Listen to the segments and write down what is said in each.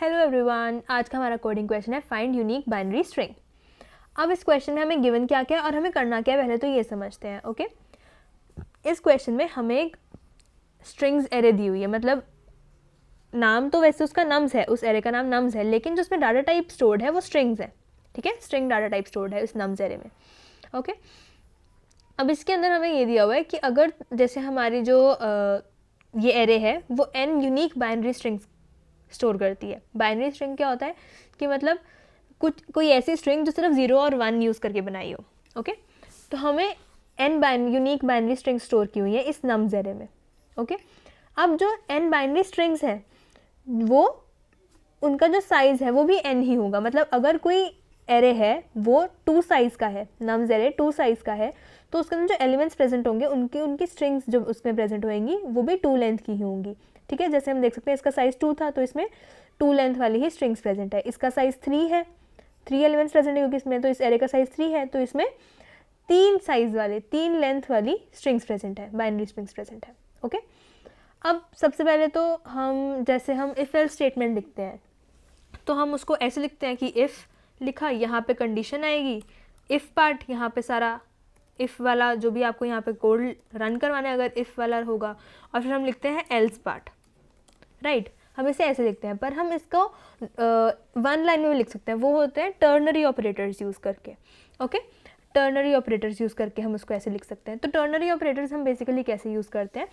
Hello everyone, आज का हमारा कोडिंग क्वेश्चन है फाइंड यूनिक बाइनरी स्ट्रिंग। अब इस क्वेश्चन में हमें गिवन क्या क्या है और हमें करना क्या है पहले तो ये समझते हैं। ओके, इस क्वेश्चन में हमें एक स्ट्रिंग्स एरे दी हुई है, मतलब नाम तो वैसे उसका नम्स है, उस एरे का नाम नम्स है, लेकिन जो उसमें डाटा टाइप स्टोर्ड है वो स्ट्रिंग्स है। ठीक है, स्ट्रिंग डाटा टाइप स्टोर्ड है उस नम्स एरे में। ओके, अब इसके अंदर हमें ये दिया हुआ है कि अगर जैसे हमारी जो ये एरे है वो n unique binary strings store करती है। बाइनरी स्ट्रिंग क्या होता है कि मतलब कोई ऐसी स्ट्रिंग जो सिर्फ 0 और 1 यूज़ करके बनाई हो। ओके, तो हमें n unique binary string store की हुई है इस नम्स एरे में। ओके, अब जो n बाइनरी स्ट्रिंग्स है वो उनका जो साइज़ है वो भी n ही होगा। मतलब अगर कोई एरे है वो 2 साइज़ का है, नम्स एरे 2 साइज़ का है, तो उसके अंदर जो एलिमेंट्स प्रेजेंट होंगे उनकी स्ट्रिंग्स जो उसमें प्रेजेंट होंगी वो भी 2 लेंथ की ही होंगी। ठीक है, जैसे हम देख सकते हैं इसका साइज़ 2 था तो इसमें 2 लेंथ वाली ही स्ट्रिंग्स प्रेजेंट है। इसका साइज़ 3 है, 3 एलिमेंट्स प्रेजेंट है क्योंकि इसमें, तो इस एरे का साइज़ 3 है तो इसमें 3 लेंथ वाली स्ट्रिंग्स प्रेजेंट है, बाइनरी स्ट्रिंग्स प्रेजेंट है। ओके, अब सबसे पहले तो हम जैसे हम इफ एल्स स्टेटमेंट लिखते हैं तो हम उसको ऐसे लिखते हैं कि इफ़ लिखा, यहाँ पे कंडीशन आएगी, इफ़ पार्ट यहाँ पे सारा इफ़ वाला जो भी आपको यहाँ पे कोड रन करवाना है अगर इफ़ वाला होगा, और फिर हम लिखते हैं एल्स पार्ट। राइट, हम इसे ऐसे लिखते हैं, पर हम इसको 1 लाइन में भी लिख सकते हैं। वो होते हैं टर्नरी ऑपरेटर्स यूज़ करके। ओके, टर्नरी ऑपरेटर्स यूज़ करके हम उसको ऐसे लिख सकते हैं। तो टर्नरी ऑपरेटर्स हम बेसिकली कैसे यूज़ करते हैं,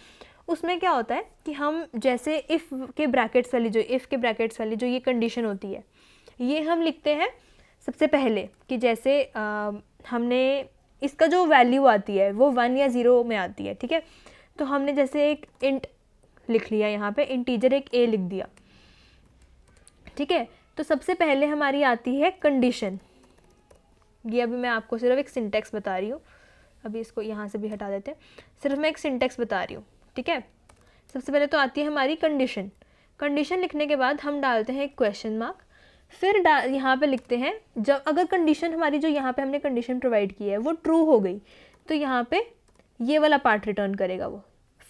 उसमें क्या होता है कि हम जैसे इफ़ के ब्रैकेट्स वाली जो ये कंडीशन होती है ये हम लिखते हैं सबसे पहले कि जैसे हमने इसका जो वैल्यू आती है वो 1 या 0 में आती है। ठीक है, तो हमने जैसे एक इंट लिख लिया, यहाँ पे इंटीजर एक a लिख दिया। ठीक है, तो सबसे पहले हमारी आती है कंडीशन। ये अभी मैं आपको सिर्फ एक सिंटेक्स बता रही हूँ, अभी इसको यहाँ से भी हटा देते हैं, सिर्फ मैं एक सिंटेक्स बता रही हूँ। ठीक है, सबसे पहले तो आती है हमारी कंडीशन। कंडीशन लिखने के बाद हम डालते हैं एक क्वेश्चन मार्क, फिर यहाँ पे लिखते हैं जब अगर कंडीशन हमारी जो यहाँ पे हमने कंडीशन प्रोवाइड की है वो ट्रू हो गई तो यहाँ पे ये वाला पार्ट रिटर्न करेगा, वो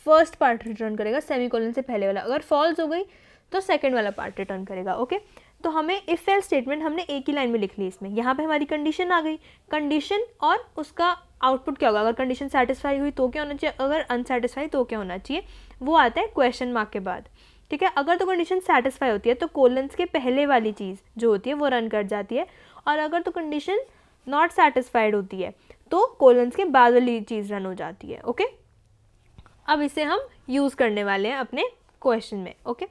फर्स्ट पार्ट रिटर्न करेगा सेमीकोलन से पहले वाला। अगर फॉल्स हो गई तो सेकंड वाला पार्ट रिटर्न करेगा। ओके, तो हमें इफ एल्स स्टेटमेंट हमने एक ही लाइन में लिख ली इसमें। यहाँ पे हमारी कंडीशन आ गई, कंडीशन और उसका आउटपुट क्या होगा, अगर कंडीशन सेटिस्फाई हुई तो क्या होना चाहिए, अगर अनसेटिस्फाई तो क्या होना चाहिए, वो आता है क्वेश्चन मार्क के बाद। ठीक है, अगर तो कंडीशन सेटिस्फाई होती है तो कोलन्स के पहले वाली चीज़ जो होती है वो रन कर जाती है, और अगर तो कंडीशन नॉट सेटिस्फाइड होती है तो कोलन्स के बाद वाली चीज़ रन हो जाती है। ओके, अब इसे हम यूज़ करने वाले हैं अपने क्वेश्चन में। ओके,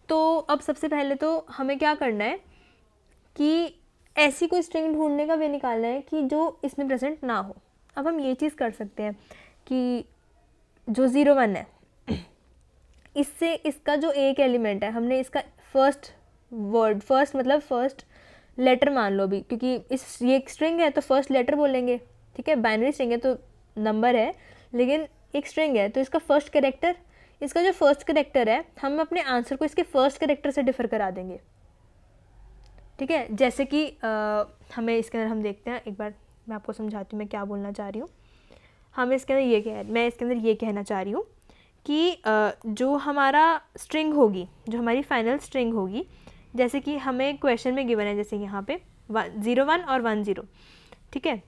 तो अब सबसे पहले तो हमें क्या करना है कि ऐसी कोई स्ट्रिंग ढूंढने का वे निकालना है कि जो इसमें प्रेजेंट ना हो। अब हम ये चीज़ कर सकते हैं कि जो 0 1 है इससे इसका जो एक एलिमेंट है हमने इसका फर्स्ट मतलब फर्स्ट लेटर मान लो अभी, क्योंकि ये एक स्ट्रिंग है तो फर्स्ट लेटर बोलेंगे। ठीक है, बाइनरी स्ट्रिंग है तो नंबर है, लेकिन एक स्ट्रिंग है तो इसका फर्स्ट कैरेक्टर, इसका जो फर्स्ट कैरेक्टर है हम अपने आंसर को इसके फर्स्ट कैरेक्टर से डिफर करा देंगे। ठीक है, जैसे कि हमें इसके अंदर हम देखते हैं, एक बार मैं आपको समझाती हूँ मैं क्या बोलना चाह रही हूँ। मैं इसके अंदर ये कहना चाह रही हूँ कि जो हमारा स्ट्रिंग होगी, जो हमारी फाइनल स्ट्रिंग होगी, जैसे कि हमें क्वेश्चन में गिवन है जैसे यहाँ पे 0 1 और 1 0। ठीक है,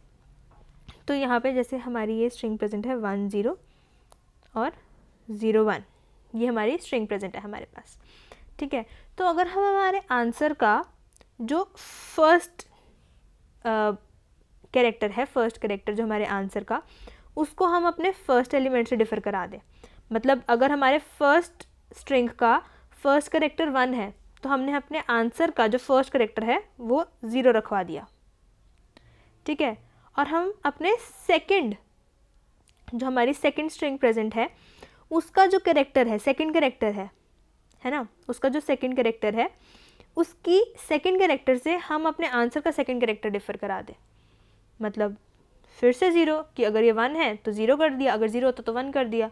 तो यहाँ पे जैसे हमारी ये स्ट्रिंग प्रेजेंट है 1 0 और 0 1, ये हमारी स्ट्रिंग प्रेजेंट है हमारे पास। ठीक है, तो अगर हम हमारे आंसर का जो फर्स्ट कैरेक्टर है, फर्स्ट कैरेक्टर जो हमारे आंसर का, उसको हम अपने फर्स्ट एलिमेंट से डिफर करा दें, मतलब अगर हमारे फर्स्ट स्ट्रिंग का फर्स्ट कैरेक्टर 1 है तो हमने अपने आंसर का जो फर्स्ट कैरेक्टर है वो 0 रखवा दिया। ठीक है, और हम अपने सेकंड, जो हमारी सेकंड स्ट्रिंग प्रेजेंट है उसका जो कैरेक्टर है, सेकंड कैरेक्टर है ना, उसका जो सेकंड कैरेक्टर है उसकी सेकंड कैरेक्टर से हम अपने आंसर का सेकंड कैरेक्टर डिफर करा दें। मतलब फिर से 0 कि अगर ये 1 है तो 0 कर दिया, अगर 0 होता तो 1 कर दिया,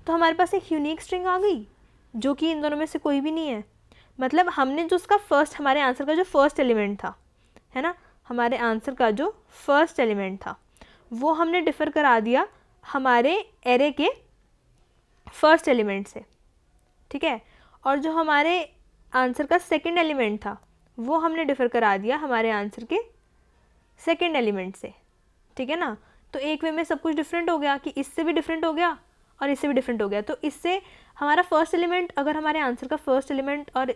तो हमारे पास एक यूनिक स्ट्रिंग आ गई जो कि इन दोनों में से कोई भी नहीं है। मतलब हमने जो उसका फर्स्ट, हमारे आंसर का जो फर्स्ट एलिमेंट था, है ना, हमारे आंसर का जो फर्स्ट एलिमेंट था वो हमने डिफर करा दिया हमारे एरे के फर्स्ट एलिमेंट से। ठीक है, और जो हमारे आंसर का सेकंड एलिमेंट था वो हमने डिफ़र करा दिया हमारे आंसर के सेकंड एलिमेंट से, ठीक है ना। तो एक वे में सब कुछ डिफरेंट हो गया कि इससे भी डिफरेंट हो गया और इससे भी डिफरेंट हो गया। तो इससे हमारा फर्स्ट एलिमेंट, अगर हमारे आंसर का फर्स्ट एलिमेंट और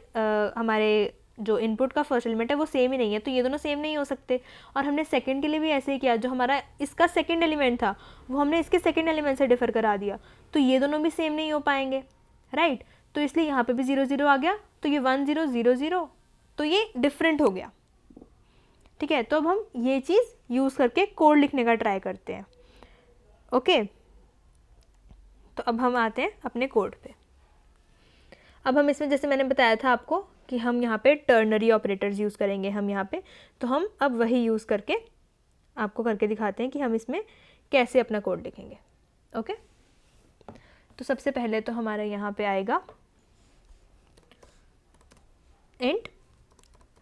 हमारे जो इनपुट का फर्स्ट एलिमेंट है वो सेम ही नहीं है, तो ये दोनों सेम नहीं हो सकते। और हमने सेकंड के लिए भी ऐसे ही किया, जो हमारा इसका सेकंड एलिमेंट था वो हमने इसके सेकंड एलिमेंट से डिफर करा दिया, तो ये दोनों भी सेम नहीं हो पाएंगे, राइट। तो इसलिए यहाँ पे भी 0 0 आ गया, तो ये 1 0 0 0, तो ये डिफरेंट हो गया, ठीक है। तो अब हम ये चीज़ यूज़ करके कोड लिखने का ट्राई करते हैं, ओके। तो अब हम आते हैं अपने कोड पे। अब हम इसमें, जैसे मैंने बताया था आपको कि हम यहाँ पे टर्नरी ऑपरेटर्स यूज़ करेंगे हम यहाँ पे, तो हम अब वही यूज़ करके आपको करके दिखाते हैं कि हम इसमें कैसे अपना कोड लिखेंगे, ओके। तो सबसे पहले तो हमारा यहाँ पे आएगा इंट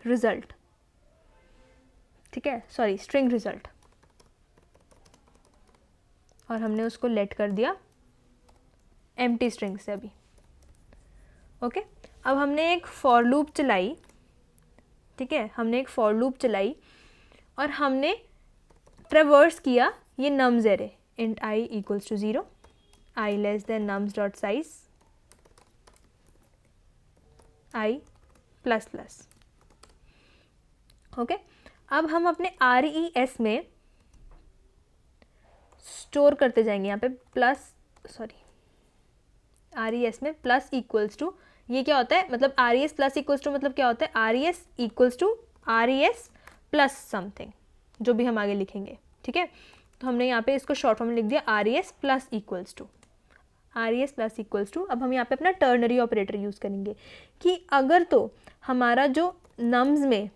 रिजल्ट, ठीक है, सॉरी स्ट्रिंग रिजल्ट, और हमने उसको लेट कर दिया एम्प्टी स्ट्रिंग से अभी, ओके। अब हमने एक फॉर लूप चलाई, ठीक है, हमने एक फॉर लूप चलाई और हमने ट्रेवर्स किया ये nums array, int i equals to 0, i less than nums dot size i plus plus, okay. अब हम अपने RES में स्टोर करते जाएंगे, यहाँ पे प्लस, सॉरी RES में प्लस इक्वल्स टू, ये क्या होता है, मतलब RES प्लस इक्वल्स टू मतलब क्या होता है, RES equals to RES plus something, जो भी हम आगे लिखेंगे, ठीक है। तो हमने यहाँ पे इसको शॉर्ट फॉर्म में लिख दिया RES plus equals to, RES plus equals to. अब हम यहाँ पे अपना टर्नरी ऑपरेटर यूज़ करेंगे कि अगर तो हमारा जो नम्स में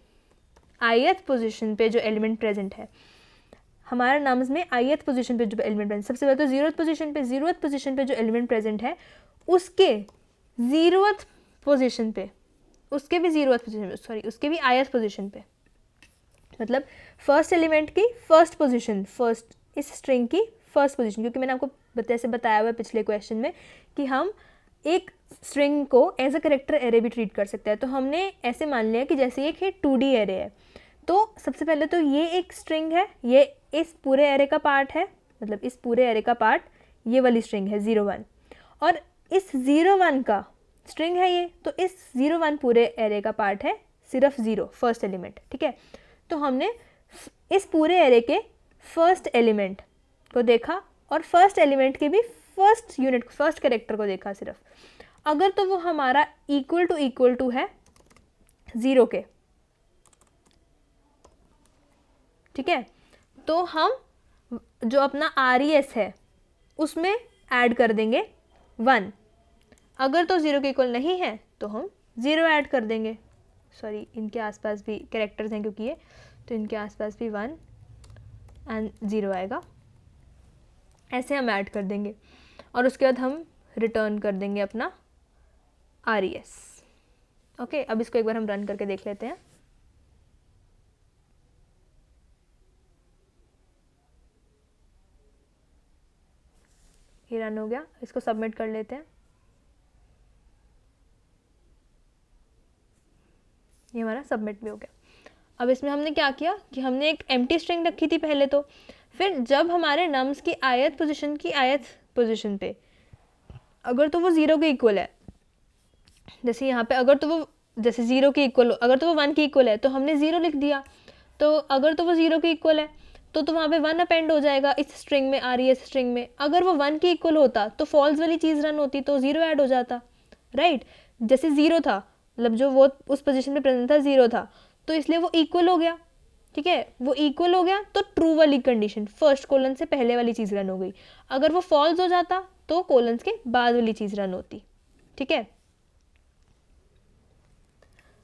ith पोजिशन पे जो एलिमेंट प्रेजेंट है, हमारा नम्स में ith पोजीशन पे जो एलिमेंट प्रेजेंट, सबसे पहले तो 0th पोजीशन पे जो एलिमेंट प्रेजेंट है उसके 0th पोजीशन पे, उसके भी 0th पोजीशन पे, सॉरी उसके भी ith पोजीशन पे, मतलब फर्स्ट एलिमेंट की फर्स्ट पोजीशन, फर्स्ट इस स्ट्रिंग की फर्स्ट पोजीशन, क्योंकि मैंने आपको जैसे बताया हुआ है पिछले क्वेश्चन में कि हम एक स्ट्रिंग को एज अ करेक्टर एरे भी ट्रीट कर सकते हैं। तो हमने ऐसे मान लिया कि जैसे एक 2D एरे है, तो सबसे पहले तो ये एक स्ट्रिंग है, ये इस पूरे एरे का पार्ट है, मतलब इस पूरे एरे का पार्ट ये वाली स्ट्रिंग है 0 1, और इस 0 1 का स्ट्रिंग है ये, तो इस 0 1 पूरे एरे का पार्ट है सिर्फ 0 फर्स्ट एलिमेंट, ठीक है। तो हमने इस पूरे एरे के फर्स्ट एलिमेंट को देखा और फर्स्ट एलिमेंट के भी फर्स्ट यूनिट, फर्स्ट कैरेक्टर को देखा सिर्फ, अगर तो वो हमारा इक्वल टू है 0 के, ठीक है, तो हम जो अपना RES है उसमें ऐड कर देंगे 1, अगर तो 0 के इक्वल नहीं है तो हम 0 ऐड कर देंगे, सॉरी इनके आसपास भी कैरेक्टर्स हैं क्योंकि ये, तो इनके आसपास भी 1 एंड 0 आएगा, ऐसे हम ऐड कर देंगे और उसके बाद हम रिटर्न कर देंगे अपना RES, ओके। अब इसको एक बार हम रन करके देख लेते हैं। ये रन हो गया, इसको सबमिट कर लेते हैं। ये हमारा सबमिट भी हो गया। अब इसमें हमने क्या किया कि हमने एक एम्प्टी स्ट्रिंग रखी थी पहले, तो फिर जब हमारे नम्स की ith पोजीशन पे अगर तो वो 0 के इक्वल है, जैसे यहाँ पे अगर तो वो जैसे 0 के इक्वल, अगर तो वो 1 के इक्वल है तो हमने 0 लिख दिया, तो अगर तो वो 0 के इक्वल है तो वहाँ पे 1 अपेंड हो जाएगा इस स्ट्रिंग में, RES स्ट्रिंग में। अगर वो 1 के इक्वल होता तो फॉल्स वाली चीज़ रन होती, तो 0 ऐड हो जाता, राइट। जैसे 0 था, मतलब जो वो उस पोजीशन पे प्रेजेंट था 0 था, तो इसलिए वो इक्वल हो गया, ठीक है, वो इक्वल हो गया तो ट्रू वाली कंडीशन, फर्स्ट कोलन से पहले वाली चीज़ रन हो गई। अगर वो फॉल्स हो जाता तो कोलन्स के बाद वाली चीज़ रन होती, ठीक है।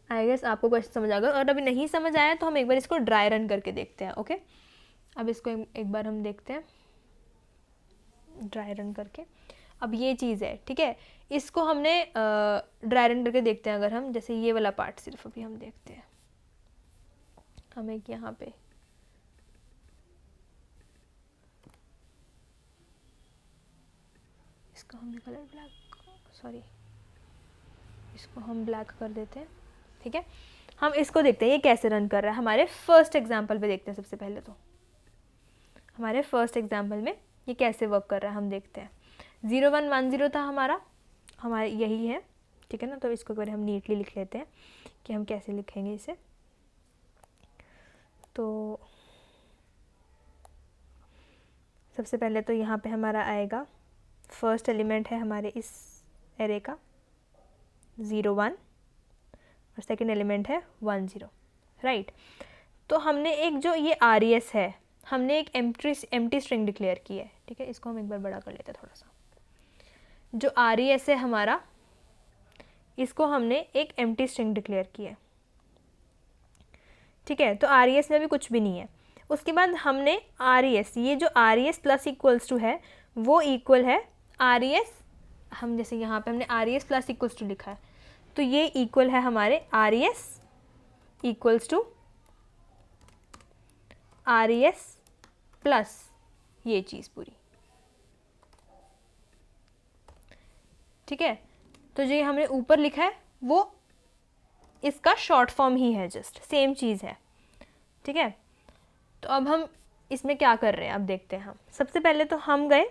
आई गेस आपको क्वेश्चन समझ आ गया, और अभी नहीं समझ आया तो हम एक बार इसको ड्राई रन करके देखते हैं, ओके। अब इसको एक बार हम देखते हैं ड्राई रन करके। अब ये चीज़ है, ठीक है, इसको हमने ड्राई रन करके देखते हैं। अगर हम जैसे ये वाला पार्ट सिर्फ अभी हम देखते हैं, हम एक यहाँ पे इसका हमने कलर ब्लैक, सॉरी इसको हम ब्लैक कर देते हैं, ठीक है। हम इसको देखते हैं ये कैसे रन कर रहा है। हमारे फर्स्ट एग्जाम्पल पे देखते हैं सबसे पहले। तो हमारे फर्स्ट एग्जाम्पल में ये कैसे वर्क कर रहा है हम देखते हैं। 0 1 1 0 था हमारा यही है, ठीक है ना। तो इसको अगर हम नीटली लिख लेते हैं कि हम कैसे लिखेंगे इसे। तो सबसे पहले तो यहाँ पे हमारा आएगा, फर्स्ट एलिमेंट है हमारे इस एरे का 0 1 और सेकंड एलिमेंट है 1 0, राइट। तो हमने एक जो ये RES है, हमने एक एम्प्टी स्ट्रिंग डिक्लेयर की है, ठीक है। इसको हम एक बार बड़ा कर लेते हैं थोड़ा सा। जो RES है हमारा, इसको हमने एक एम्प्टी स्ट्रिंग डिक्लेयर की है, ठीक है। तो RES में भी कुछ भी नहीं है। उसके बाद हमने RES, ये जो RES प्लस इक्वल्स टू है वो इक्वल है RES, हम जैसे यहाँ पे हमने RES प्लस इक्वल्स टू लिखा है, तो ये इक्वल है हमारे RES equals to RES plus ये चीज़ पूरी, ठीक है। तो जो हमने ऊपर लिखा है वो इसका शॉर्ट फॉर्म ही है, जस्ट सेम चीज़ है, ठीक है। तो अब हम इसमें क्या कर रहे हैं अब देखते हैं हम। सबसे पहले तो हम गए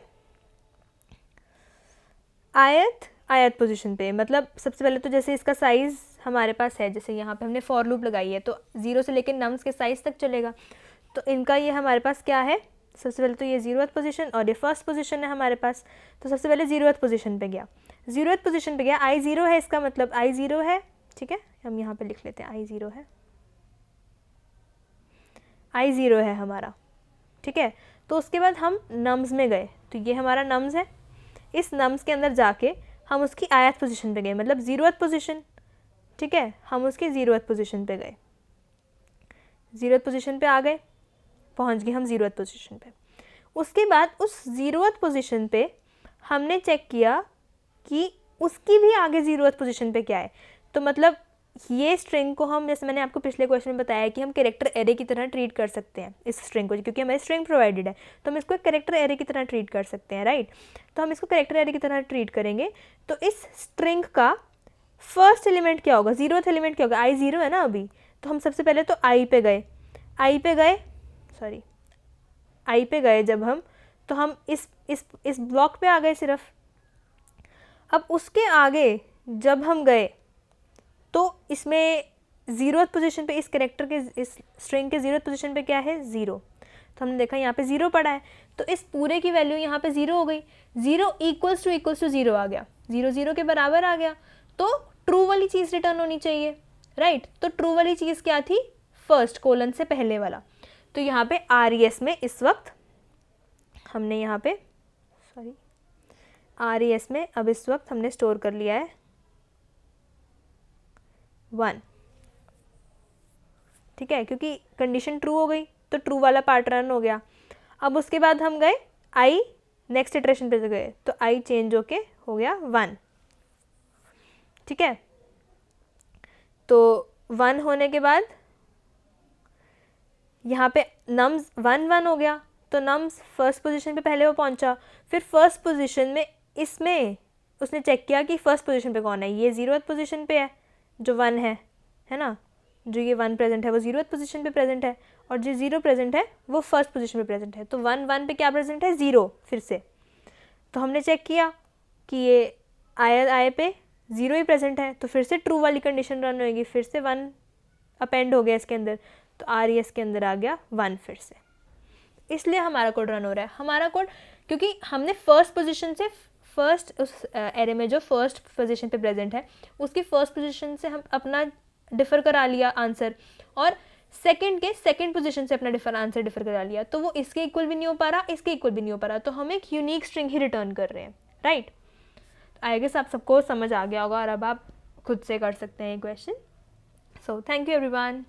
आयत पोजीशन पे, मतलब सबसे पहले तो जैसे इसका साइज़ हमारे पास है, जैसे यहाँ पे हमने फॉर लूप लगाई है तो 0 से लेकर नम्स के साइज़ तक चलेगा। तो इनका ये हमारे पास क्या है, सबसे पहले तो ये 0th पोजीशन और ये फर्स्ट पोजीशन है हमारे पास। तो सबसे पहले 0th पोजीशन पे गया, 0th पोजीशन पे गया, I 0 है, इसका मतलब I 0 है, ठीक है। हम यहाँ पे लिख लेते हैं I 0 है, I 0 है हमारा, ठीक है। तो उसके बाद हम नम्स में गए, तो ये हमारा नम्स है। इस नम्स के अंदर जाके हम उसकी आयत पोजीशन पे गए, मतलब 0th पोजीशन, ठीक है। हम उसकी 0th पोजीशन पे गए, 0th पोजीशन पे आ गए, पहुंच गए हम 0th पोजीशन पे। उसके बाद उस 0th पोजीशन पे हमने चेक किया कि उसकी भी आगे 0th पोजीशन पे क्या है। तो मतलब ये स्ट्रिंग को हम, जैसे मैंने आपको पिछले क्वेश्चन में बताया कि हम कैरेक्टर एरे की तरह ट्रीट कर सकते हैं इस स्ट्रिंग को, क्योंकि हमारी स्ट्रिंग प्रोवाइडेड है तो हम इसको एक कैरेक्टर एरे की तरह ट्रीट कर सकते हैं, राइट। तो हम इसको कैरेक्टर एरे की तरह ट्रीट करेंगे। तो इस स्ट्रिंग का फर्स्ट एलिमेंट क्या होगा, 0th एलिमेंट क्या होगा, I 0 है ना अभी। तो हम सबसे पहले तो I पे गए, I पे गए जब हम, तो हम इस ब्लॉक पे आ गए सिर्फ। अब उसके आगे जब हम गए तो इसमें 0th पोजीशन पे, इस कैरेक्टर के, इस स्ट्रिंग के 0th पोजीशन पे क्या है, 0। तो हमने देखा यहाँ पे 0 पड़ा है, तो इस पूरे की वैल्यू यहाँ पे 0 हो गई। 0 इक्वल्स टू 0 आ गया, 0 0 के बराबर आ गया। तो ट्रू वाली चीज़ रिटर्न होनी चाहिए, राइट। तो ट्रू वाली चीज़ क्या थी, फर्स्ट कोलन से पहले वाला। तो यहाँ पे RES में इस वक्त हमने यहाँ पे RES में अब इस वक्त हमने स्टोर कर लिया है 1, ठीक है, क्योंकि कंडीशन ट्रू हो गई तो ट्रू वाला पार्ट रन हो गया। अब उसके बाद हम गए I नेक्स्ट इटरेशन पे गए, तो I चेंज होके हो गया 1, ठीक है। तो 1 होने के बाद यहाँ पे नम्स 1 1 हो गया, तो नम्स फर्स्ट पोजीशन पे पहले वो पहुँचा। फिर फर्स्ट पोजीशन में इसमें उसने चेक किया कि फर्स्ट पोजीशन पे कौन है, ये 0th पोजीशन पे है जो 1 है ना। जो ये 1 प्रेजेंट है वो 0th पोजीशन पे प्रेजेंट है, और जो 0 प्रेजेंट है वो फर्स्ट पोजीशन पे प्रेजेंट है। तो 1 1 पे क्या प्रेजेंट है, 0 फिर से। तो हमने चेक किया कि ये आय पे 0 ही प्रेजेंट है, तो फिर से ट्रू वाली कंडीशन रन होगी, फिर से 1 अपेंड हो गया इसके अंदर, तो RES के अंदर आ गया 1 फिर से। इसलिए हमारा कोड रन हो रहा है। हमारा कोड, क्योंकि हमने फर्स्ट पोजीशन से, फर्स्ट उस एरे में जो फर्स्ट पोजीशन पे प्रेजेंट है उसकी फर्स्ट पोजीशन से हम अपना डिफ़र करा लिया आंसर, और सेकंड पोजीशन से अपना आंसर डिफ़र करा लिया, तो वो इसके इक्वल भी नहीं हो पा रहा, इसके इक्वल भी नहीं हो पा रहा, तो हम एक यूनिक स्ट्रिंग ही रिटर्न कर रहे हैं, राइट। आई गेस आप सबको समझ आ गया होगा और अब आप खुद से कर सकते हैं ये question. So thank you everyone.